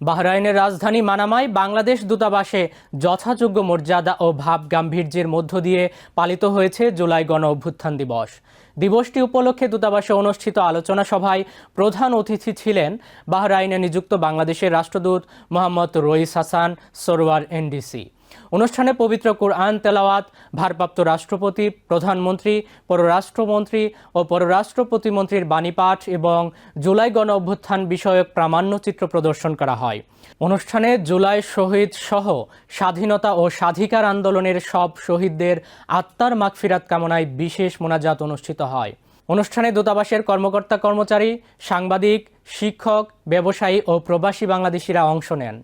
বাহরাইনের রাজধানী মানামায় বাংলাদেশ দূতাবাসে যথাযোগ্য মর্যাদা ও ভাব গাম্ভীর্যের মধ্য দিয়ে পালিত হয়েছে জুলাই গণ অভ্যুত্থান দিবস। দিবসটি উপলক্ষে দূতাবাসে অনুষ্ঠিত আলোচনা সভায় প্রধান অতিথি ছিলেন বাহরাইনে নিযুক্ত বাংলাদেশের রাষ্ট্রদূত মোহাম্মদ রইস হাসান সরওয়ার এনডিসি। অনুষ্ঠানে পবিত্র কুরআন তেলাওয়াত, ভারপ্রাপ্ত রাষ্ট্রপতি, প্রধানমন্ত্রী, পররাষ্ট্রমন্ত্রী ও পররাষ্ট্র প্রতিমন্ত্রীর বাণীপাঠ এবং জুলাই গণ অভ্যুত্থান বিষয়ক প্রামাণ্যচিত্র প্রদর্শন করা হয়। অনুষ্ঠানে জুলাই শহীদ সহ স্বাধীনতা ও স্বাধিকার আন্দোলনের সব শহীদদের আত্মার মাগফিরাত কামনায় বিশেষ মোনাজাত অনুষ্ঠিত হয়। অনুষ্ঠানে দূতাবাসের কর্মকর্তা কর্মচারী, সাংবাদিক, শিক্ষক, ব্যবসায়ী ও প্রবাসী বাংলাদেশিরা অংশ নেন।